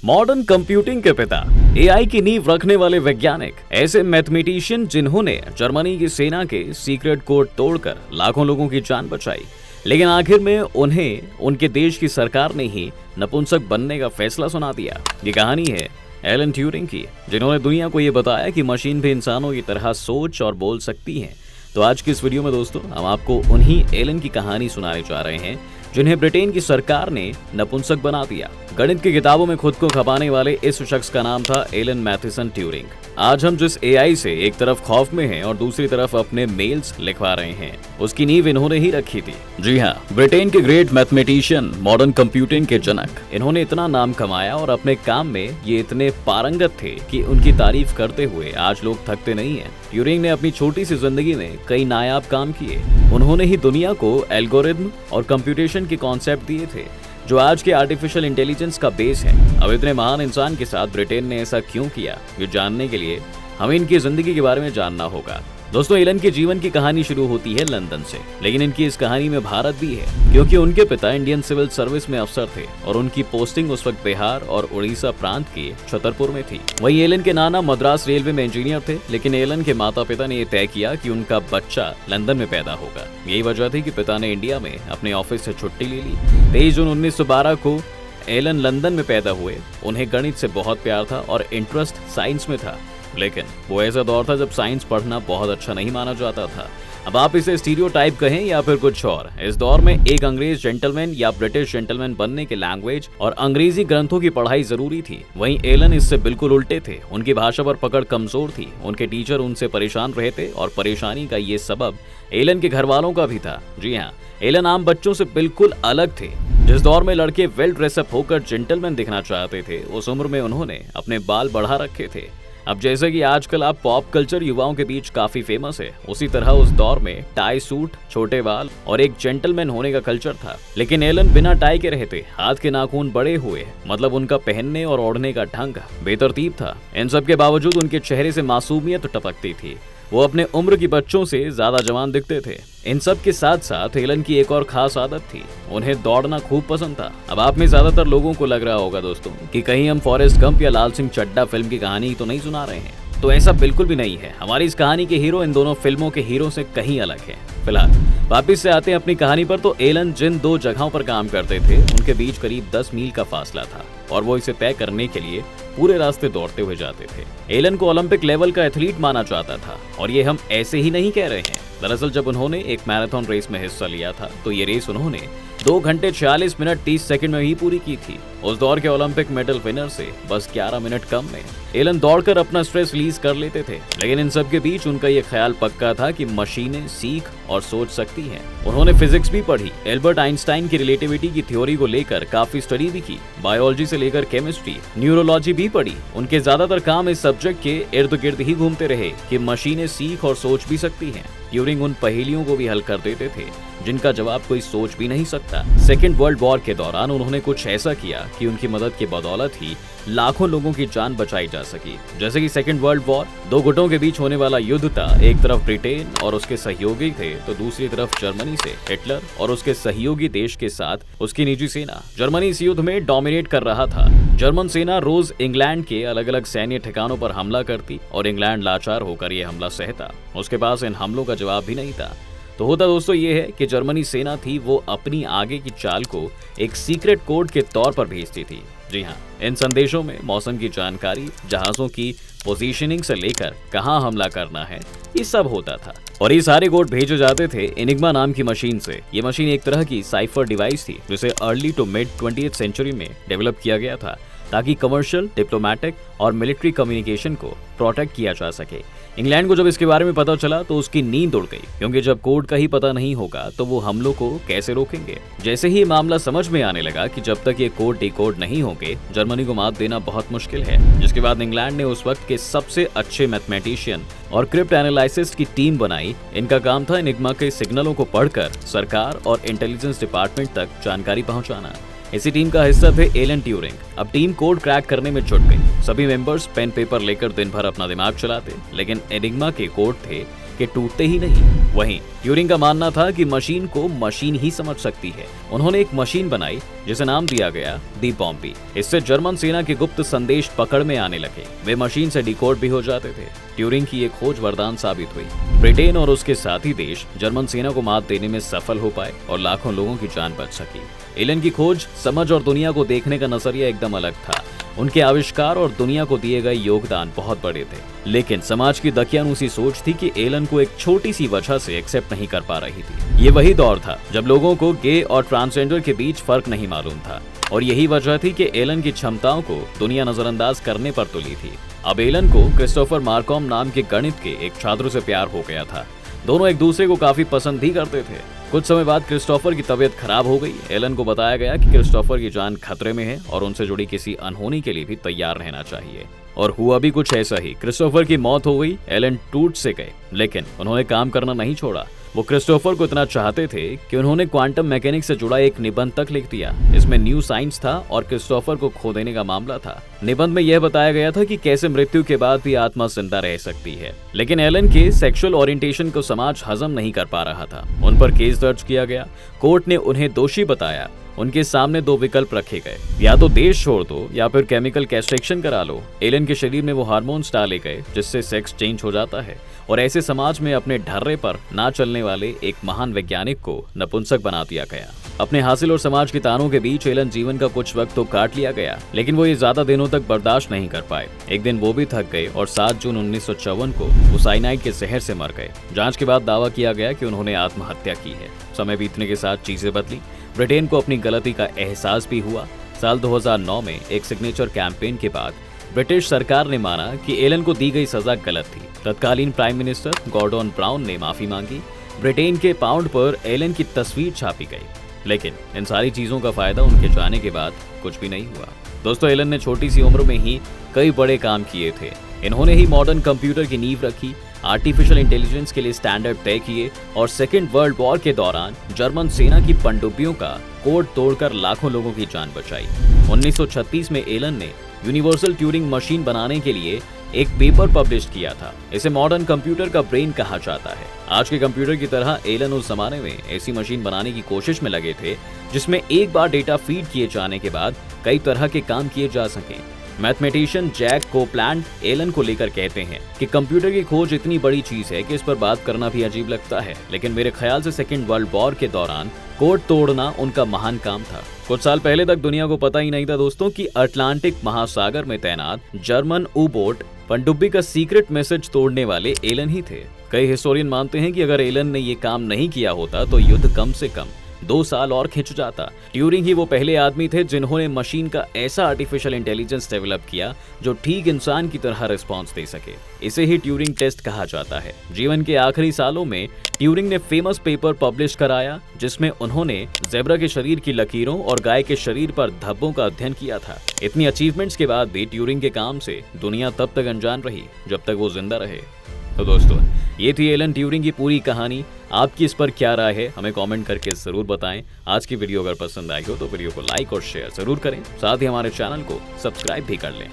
Modern computing के पिता, AI की नींव रखने वाले वैज्ञानिक, ऐसे मैथमेटिशियन जिन्होंने जर्मनी की सेना के सीक्रेट कोड तोड़कर लाखों लोगों की जान बचाई, लेकिन आखिर में उन्हें उनके देश की सरकार ने ही नपुंसक बनने का फैसला सुना दिया। ये कहानी है एलन ट्यूरिंग की, जिन्होंने दुनिया को ये बताया कि मशीन भी इंसानों की तरह सोच और बोल सकती है। तो आज की इस वीडियो में दोस्तों हम आपको उन्हीं एलन की कहानी सुनाने जा रहे हैं जिन्हें ब्रिटेन की सरकार ने नपुंसक बना दिया। गणित की किताबों में खुद को खपाने वाले इस शख्स का नाम था एलन मैथिसन ट्यूरिंग। आज हम जिस एआई से एक तरफ खौफ में हैं और दूसरी तरफ अपने मेल्स लिखवा रहे हैं, उसकी नींव इन्होंने ही रखी थी। जी हाँ, ब्रिटेन के ग्रेट मैथमेटिशियन, मॉडर्न कंप्यूटिंग के जनक। इन्होंने इतना नाम कमाया और अपने काम में ये इतने पारंगत थे कि उनकी तारीफ करते हुए आज लोग थकते नहीं हैं। ट्यूरिंग ने अपनी छोटी सी जिंदगी में कई नायाब काम किए। उन्होंने ही दुनिया को एल्गोरिथम और कंप्यूटेशन के कॉन्सेप्ट दिए थे जो आज के आर्टिफिशियल इंटेलिजेंस का बेस है। अब इतने महान इंसान के साथ ब्रिटेन ने ऐसा क्यों किया, ये जानने के लिए हमें इनकी जिंदगी के बारे में जानना होगा। दोस्तों, एलन के जीवन की कहानी शुरू होती है लंदन से, लेकिन इनकी इस कहानी में भारत भी है, क्योंकि उनके पिता इंडियन सिविल सर्विस में अफसर थे और उनकी पोस्टिंग उस वक्त बिहार और उड़ीसा प्रांत के छतरपुर में थी। वहीं एलन के नाना मद्रास रेलवे में इंजीनियर थे, लेकिन एलन के माता पिता ने यह तय किया कि उनका बच्चा लंदन में पैदा होगा। यही वजह थी कि पिता ने इंडिया में अपने ऑफिस से छुट्टी ले ली। 23 जून 1912 को एलन लंदन में पैदा हुए। उन्हें गणित से बहुत प्यार था और इंटरेस्ट साइंस में था, लेकिन वो ऐसा दौर था जब साइंस पढ़ना बहुत अच्छा नहीं माना जाता था। अब आप इसे स्टीरियोटाइप कहें या फिर कुछ और, इस दौर में एक अंग्रेज जेंटलमैन या ब्रिटिश जेंटलमैन बनने के लैंग्वेज और अंग्रेजी ग्रंथों की पढ़ाई जरूरी थी। वहीं एलन इससे बिल्कुल उल्टे थे। उनकी भाषा पर पकड़ कमजोर थी। उनके टीचर उनसे परेशान रहे थे और परेशानी का ये सबब एलन के घर वालों का भी था। जी हाँ, एलन आम बच्चों से बिल्कुल अलग थे। जिस दौर में लड़के वेल ड्रेसअप होकर जेंटलमैन दिखना चाहते थे, उस उम्र में उन्होंने अपने बाल बढ़ा रखे थे। अब जैसे कि आजकल आप पॉप कल्चर युवाओं के बीच काफी फेमस है, उसी तरह उस दौर में टाई सूट, छोटे बाल और एक जेंटलमैन होने का कल्चर था। लेकिन एलन बिना टाई के रहते, हाथ के नाखून बड़े हुए, मतलब उनका पहनने और ओढ़ने का ढंग बेतरतीब था। इन सब के बावजूद उनके चेहरे से मासूमियत टपकती थी। वो अपने उम्र की बच्चों से ज्यादा जवान दिखते थे। इन सब के साथ साथ एलन की एक और खास आदत थी, उन्हें दौड़ना खूब पसंद था। अब आप में ज्यादातर लोगों को लग रहा होगा दोस्तों कि कहीं हम फॉरेस्ट गंप या लाल सिंह चड्ढा फिल्म की कहानी तो नहीं सुना रहे हैं, तो ऐसा बिल्कुल भी नहीं है। हमारी इस कहानी के हीरो इन दोनों फिल्मों के हीरो से कहीं अलग है। फिलहाल वापिस से आते हैं अपनी कहानी पर। तो एलन जिन दो जगहों पर काम करते थे, उनके बीच करीब 10 मील का फासला था और वो इसे तय करने के लिए पूरे रास्ते दौड़ते हुए जाते थे। एलन को ओलंपिक लेवल का एथलीट माना जाता था और ये हम ऐसे ही नहीं कह रहे हैं। दरअसल जब उन्होंने एक मैराथन रेस में हिस्सा लिया था, तो ये रेस उन्होंने 2 घंटे 46 मिनट 30 सेकंड में ही पूरी की थी। उस दौर के ओलंपिक मेडल विनर से बस 11 मिनट कम में एलन दौड़कर अपना स्ट्रेस रिलीज कर लेते थे। लेकिन इन सब के बीच उनका ये ख्याल पक्का था कि मशीनें सीख और सोच सकती हैं। उन्होंने फिजिक्स भी पढ़ी, एल्बर्ट आइंस्टाइन की रिलेटिविटी की थ्योरी को लेकर काफी स्टडी भी की, बायोलॉजी से लेकर केमिस्ट्री, न्यूरोलॉजी भी पढ़ी। उनके ज्यादातर काम इस सब्जेक्ट के इर्द गिर्द ही घूमते रहे कि मशीनें सीख और सोच भी सकती हैं। ट्यूरिंग उन पहेलियों को भी हल कर देते थे जिनका जवाब कोई सोच भी नहीं सकता। सेकेंड वर्ल्ड वॉर के दौरान उन्होंने कुछ ऐसा किया कि उनकी मदद की बदौलत ही लाखों लोगों की जान बचाई जा सकी। जैसे कि सेकेंड वर्ल्ड वॉर दो गुटों के बीच होने वाला युद्ध था। एक तरफ ब्रिटेन और उसके सहयोगी थे, तो दूसरी तरफ जर्मनी से हिटलर और उसके सहयोगी देश के साथ उसकी निजी सेना। जर्मनी इस युद्ध में डोमिनेट कर रहा था। जर्मन सेना रोज इंग्लैंड के अलग अलग सैन्य ठिकानों पर हमला करती और इंग्लैंड लाचार होकर यह हमला सहता। उसके पास इन हमलों का जवाब भी नहीं था। तो होता दोस्तों ये है कि जर्मनी सेना थी वो अपनी आगे की चाल को एक सीक्रेट कोड के तौर पर भेजती थी। जी हाँ, इन संदेशों में मौसम की जानकारी, जहाजों की पोजीशनिंग से लेकर कहां हमला करना है, ये सब होता था। और ये सारे कोड भेजे जाते थे एनिग्मा नाम की मशीन से। ये मशीन एक तरह की साइफर डिवाइस थी जिसे early to mid 20th century में डेवलप किया गया था ताकि कमर्शियल, डिप्लोमेटिक और मिलिट्री कम्युनिकेशन को प्रोटेक्ट किया जा सके। इंग्लैंड को जब इसके बारे में पता चला तो उसकी नींद उड़ गई, क्योंकि जब कोड का ही पता नहीं होगा तो वो हमलों को कैसे रोकेंगे। जैसे ही मामला समझ में आने लगा कि जब तक ये कोड डिकोड नहीं होंगे, जर्मनी को मात देना बहुत मुश्किल है। जिसके बाद इंग्लैंड ने उस वक्त के सबसे अच्छे मैथमेटिशियन और क्रिप्ट एनालिसिस्ट की टीम बनाई। इनका काम था एनिग्मा के सिग्नलों को पढ़कर सरकार और इंटेलिजेंस डिपार्टमेंट तक जानकारी पहुंचाना। इसी टीम का हिस्सा थे एलन ट्यूरिंग। अब टीम कोड क्रैक करने में जुट गई। सभी मेंबर्स पेन पेपर लेकर दिन भर अपना दिमाग चलाते, लेकिन एनिग्मा के कोड थे कि टूटते ही नहीं। वहीं ट्यूरिंग का मानना था कि मशीन को मशीन ही समझ सकती है। उन्होंने एक मशीन बनाई जिसे नाम दिया गया दी पॉम्पी। इससे जर्मन सेना के गुप्त संदेश पकड़ में आने लगे। वे मशीन से डिकोड भी हो जाते थे। ट्यूरिंग की ये खोज वरदान साबित हुई। ब्रिटेन और उसके साथी देश जर्मन सेना को मात देने में सफल हो पाए और लाखों लोगों की जान बच सकी। एलन की खोज, समझ और दुनिया को देखने का नजरिया एकदम अलग था। उनके आविष्कार और दुनिया को दिए गए योगदान बहुत बड़े थे, लेकिन समाज की दकियानूसी सोच थी कि एलन को एक छोटी सी वजह से एक्सेप्ट नहीं कर पा रही थी। ये वही दौर था जब लोगों को गे और ट्रांसजेंडर के बीच फर्क नहीं मालूम था, और यही वजह थी कि एलन की क्षमताओं को दुनिया नजरअंदाज करने पर तुली थी। अब एलन को क्रिस्टोफर मार्कॉम नाम के गणित के एक छात्र से प्यार हो गया था। दोनों एक दूसरे को काफी पसंद भी करते थे। कुछ समय बाद क्रिस्टोफर की तबीयत खराब हो गई। एलन को बताया गया कि क्रिस्टोफर की जान खतरे में है और उनसे जुड़ी किसी अनहोनी के लिए भी तैयार रहना चाहिए। और हुआ भी कुछ ऐसा ही। क्रिस्टोफर की मौत हो गई। एलन टूट से गए, लेकिन उन्होंने काम करना नहीं छोड़ा। वो क्रिस्टोफर को इतना चाहते थे कि उन्होंने क्वांटम मैकेनिक्स से जुड़ा एक निबंध तक लिख दिया। इसमें न्यू साइंस था और क्रिस्टोफर को खो देने का मामला था। निबंध में यह बताया गया था कि कैसे मृत्यु के बाद भी आत्मा जिंदा रह सकती है। लेकिन एलन के सेक्सुअल ओरिएंटेशन को समाज हजम नहीं कर पा रहा था। उन पर केस दर्ज किया गया। कोर्ट ने उन्हें दोषी बताया। उनके सामने दो विकल्प रखे गए, या तो देश छोड़ दो या फिर केमिकल कैस्ट्रेक्शन करा लो। एलन के शरीर में वो हार्मोन्स डाले गए जिससे सेक्स चेंज हो जाता है, और ऐसे समाज में अपने ढर्रे पर ना चलने वाले एक महान वैज्ञानिक को नपुंसक बना दिया गया। अपने हासिल और समाज के तानों के बीच एलन जीवन का कुछ वक्त तो काट लिया गया, लेकिन वो ये ज्यादा दिनों तक बर्दाश्त नहीं कर पाए। एक दिन वो भी थक गए और 7 जून 1954 को वो साइनाइड के जहर से मर गए। जांच के बाद दावा किया गया कि उन्होंने आत्महत्या की है। समय बीतने के साथ चीजें बदली। ब्रिटेन को अपनी गलती का एहसास भी हुआ। साल 2009 में एक सिग्नेचर कैंपेन के बाद ब्रिटिश सरकार ने माना कि एलन को दी गई सजा गलत थी। तत्कालीन प्राइम मिनिस्टर गॉर्डन ब्राउन ने माफी मांगी। ब्रिटेन के पाउंड पर एलन की तस्वीर छापी गई, लेकिन इन सारी चीजों का फायदा उनके जाने के बाद कुछ भी नहीं हुआ। दोस्तों, एलन ने छोटी सी उम्र में ही कई बड़े काम किए थे। इन्होंने ही मॉडर्न कंप्यूटर की नींव रखी, आर्टिफिशियल इंटेलिजेंस के लिए स्टैंडर्ड तय किए और सेकेंड वर्ल्ड वॉर के दौरान जर्मन सेना की पनडुब्बियों का कोड तोड़कर लाखों लोगों की जान बचाई। 1936 में एलन ने यूनिवर्सल ट्यूरिंग मशीन बनाने के लिए एक पेपर पब्लिश किया था। इसे मॉडर्न कंप्यूटर का ब्रेन कहा जाता है। आज के कंप्यूटर की तरह एलन उस जमाने में ऐसी मशीन बनाने की कोशिश में लगे थे जिसमें एक बार डेटा फीड किए जाने के बाद कई तरह के काम किए जा सकें। मैथमेटिशियन जैक कोपलैंड एलन को लेकर कहते हैं कि कंप्यूटर की खोज इतनी बड़ी चीज है कि इस पर बात करना भी अजीब लगता है, लेकिन मेरे ख्याल से सेकेंड वर्ल्ड वॉर के दौरान कोड तोड़ना उनका महान काम था। कुछ साल पहले तक दुनिया को पता ही नहीं था दोस्तों कि अटलांटिक महासागर में तैनात जर्मन U-बोट पनडुब्बी का सीक्रेट मैसेज तोड़ने वाले एलन ही थे। कई हिस्टोरियन मानते हैं कि अगर एलन ने ये काम नहीं किया होता तो युद्ध कम से कम 2 साल और खिंच जाता। ट्यूरिंग ही वो पहले आदमी थे जिन्होंने मशीन का ऐसा आर्टिफिशियल इंटेलिजेंस डेवलप किया जो ठीक इंसान की तरह रिस्पॉन्स दे सके। इसे ही ट्यूरिंग टेस्ट कहा जाता है। जीवन के आखिरी सालों में ट्यूरिंग ने फेमस पेपर पब्लिश कराया जिसमें उन्होंने ज़ेब्रा के शरीर की लकीरों और गाय के शरीर पर धब्बों का अध्ययन किया था। इतनी अचीवमेंट्स के बाद भी ट्यूरिंग के काम से दुनिया तब तक अनजान रही जब तक वो जिंदा रहे। तो दोस्तों, ये थी एलन ट्यूरिंग की पूरी कहानी। आपकी इस पर क्या राय है हमें कमेंट करके जरूर बताएं। आज की वीडियो अगर पसंद आई हो तो वीडियो को लाइक और शेयर जरूर करें। साथ ही हमारे चैनल को सब्सक्राइब भी कर लें।